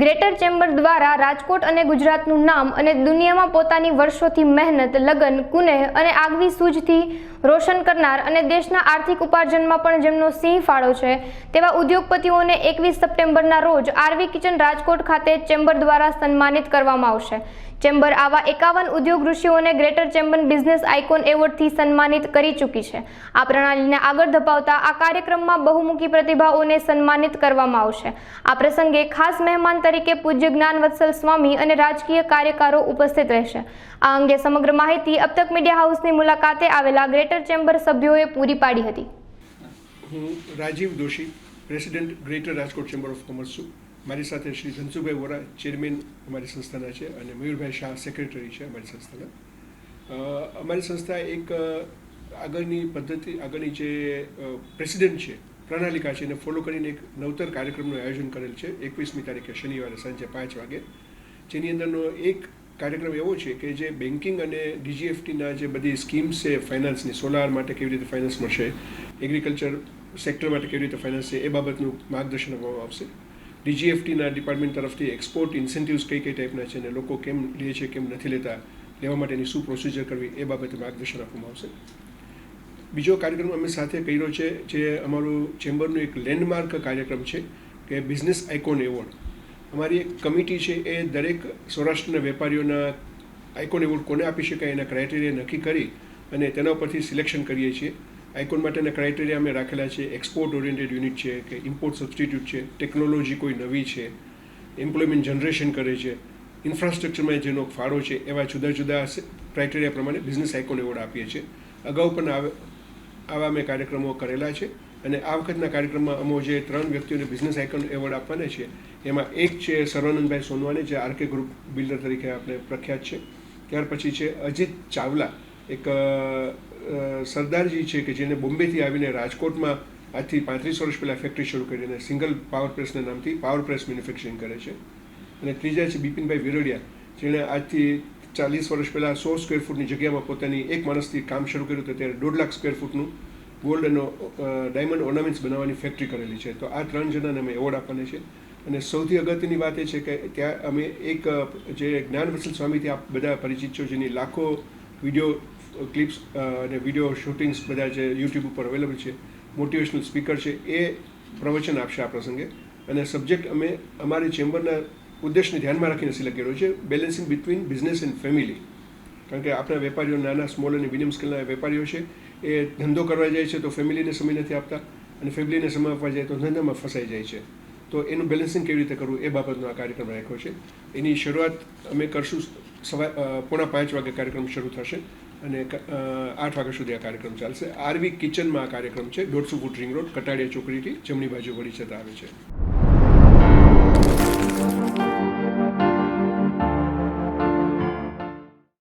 Greater chamber દ્વારા રાજકોટ અને ગુજરાતનું નામ અને દુનિયામાં પોતાની વર્ષોથી મહેનત, લગન, કુનેહ અને આગવી સૂઝથી રોશન કરનાર અને દેશના આર્થિક ઉપાર્જનમાં પણ જેમનો સિંહ ફાળો છે તેવા ઉદ્યોગપતિઓને 21 સપ્ટેમ્બરના રોજ આરવી કિચન રાજકોટ ખાતે ચેમ્બર દ્વારા સન્માનિત કરવામાં આવશે। ચેમ્બર આવા 51 ઉદ્યોગ ઋષિઓને ગ્રેટર ચેમ્બર બિઝનેસ આઇકોન એવોર્ડથી સન્માનિત કરી ચૂકી છે। આ પ્રણાલીને આગળ ધપાવતા આ કાર્યક્રમમાં બહુમુખી પ્રતિભાઓને સન્માનિત કરવામાં આવશે। આ પ્રસંગે ખાસ મહેમાન તરીકે પૂજ્ય જ્ઞાનવત્સલ સ્વામી અને રાજકીય કાર્યકરો ઉપસ્થિત રહેશે। આ અંગે સમગ્ર માહિતી અબ તક મીડિયા હાઉસની મુલાકાતે આવેલા ગ્રેટર ચેમ્બર સભ્યોએ પૂરી પાડી હતી। હું Rajiv Doshi, president greater Rajkot chamber of commerce છું। મારી સાથે શ્રી ધનસુભાઈ વોરા, ચેરમેન અમારી સંસ્થાના છે, અને મયુરભાઈ શાહ, સેક્રેટરી છે અમારી સંસ્થાના। અમારી સંસ્થા એક આગળની જે પ્રેસિડેન્ટ છે, પ્રણાલિકા છે, એને ફોલો કરીને એક નવતર કાર્યક્રમનું આયોજન કરેલ છે 21મી તારીખે શનિવારે સાંજે 5 વાગે, જેની અંદરનો એક કાર્યક્રમ એવો છે કે જે બેન્કિંગ અને ડીજીએફટીના જે બધી સ્કીમ્સ છે, ફાઇનાન્સની, સોલાર માટે કેવી રીતે ફાઇનાન્સ મળશે, એગ્રીકલ્ચર સેક્ટર માટે કેવી રીતે ફાઇનાન્સ છે, એ બાબતનું માર્ગદર્શન આપવામાં આવશે। ડીજીએફટીના ડિપાર્ટમેન્ટ તરફથી એક્સપોર્ટ ઇન્સેન્ટિવ્સ કઈ ટાઈપના છે અને લોકો કેમ લે છે, કેમ નથી લેતા, લેવા માટેની શું પ્રોસિજર કરવી, એ બાબતે માર્ગદર્શન આપવામાં આવશે। બીજો કાર્યક્રમ અમે સાથે કર્યો છે, જે અમારું ચેમ્બરનું એક લેન્ડમાર્ક કાર્યક્રમ છે કે બિઝનેસ આઇકોન એવોર્ડ। અમારી એક કમિટી છે, એ દરેક સૌરાષ્ટ્રના વેપારીઓના આઇકોન એવોર્ડ કોને આપી શકાય એના ક્રાઇટેરિયા નક્કી કરી અને તેના ઉપરથી સિલેક્શન કરીએ છીએ। આઇકોન માટેના ક્રાઇટેરિયા અમે રાખેલા છે, એક્સપોર્ટ ઓરિએન્ટેડ યુનિટ છે કે ઇમ્પોર્ટ સબસ્ટિટ્યૂટ છે, ટેકનોલોજી કોઈ નવી છે, એમ્પ્લોયમેન્ટ જનરેશન કરે છે, ઇન્ફ્રાસ્ટ્રક્ચરમાં જેનો ફાળો છે, એવા જુદા જુદા ક્રાઇટેરિયા પ્રમાણે બિઝનેસ આઇકોન એવોર્ડ આપીએ છીએ। અગાઉ પણ આવા અમે કાર્યક્રમો કરેલા છે, અને આ વખતના કાર્યક્રમમાં અમે જે 3 વ્યક્તિઓને બિઝનેસ આઇકોન એવોર્ડ આપવાના છે, એમાં એક છે સર્વાનંદભાઈ સોનવાણી, જે આરકે ગ્રુપ બિલ્ડર તરીકે આપણે પ્રખ્યાત છે। ત્યાર પછી છે અજીત ચાવલા, એક સરદારજી છે કે જેને બોમ્બેથી આવીને રાજકોટમાં આજથી 35 વર્ષ પહેલાં ફેક્ટરી શરૂ કરીને સિંગલ પાવર પ્રેસના નામથી પાવર પ્રેસ મેન્યુફેક્ચરિંગ કરે છે। અને ત્રીજા છે બિપિનભાઈ વિરડિયા, જેણે આજથી 40 વર્ષ પહેલાં 100 સ્ક્વેર ફૂટની જગ્યામાં પોતાની એક માણસથી કામ શરૂ કર્યું હતું, ત્યારે 1.5 લાખ સ્ક્વેર ફૂટનું ગોલ્ડ અને ડાયમંડ ઓર્નામેન્ટ્સ બનાવવાની ફેક્ટરી કરેલી છે। તો આ 3 જણાને અમે એવોર્ડ આપવાના છે। અને સૌથી અગત્યની વાત એ છે કે ત્યાં અમે એક જે જ્ઞાનવત્સલ સ્વામીથી આપ બધા પરિચિત છો, જેની લાખો વિડીયો ક્લિપ્સ અને વિડીયો શૂટિંગ્સ બધા જે યુટ્યુબ ઉપર અવેલેબલ છે, મોટિવેશનલ સ્પીકર છે, એ પ્રવચન આપશે આ પ્રસંગે। અને સબ્જેક્ટ અમે અમારી ચેમ્બરના ઉદ્દેશને ધ્યાનમાં રાખીને સિલેક્ટ કર્યો છે, balancing between business and family. કારણ કે આપણા વેપારીઓ, નાના સ્મોલ અને મીડિયમ સ્કેલના વેપારીઓ છે, એ ધંધો કરવા જાય છે તો ફેમિલીને સમય નથી આપતા, અને ફેમિલીને સમય આપવા જાય તો ધંધામાં ફસાઈ જાય છે। તો એનું બેલેન્સિંગ કેવી રીતે કરવું, એ બાબતનો આ કાર્યક્રમ રાખ્યો છે। એની શરૂઆત અમે કરશું 4:45 વાગે કાર્યક્રમ શરૂ થશે અને 8 વાગ્યા સુધી આ કાર્યક્રમ ચાલશે। આરવી કિચનમાં આ કાર્યક્રમ છે, 150 ફૂટ રિંગ રોડ, કટાડિયા ચોકડીથી જમણી બાજુ વળી જતા આવે છે।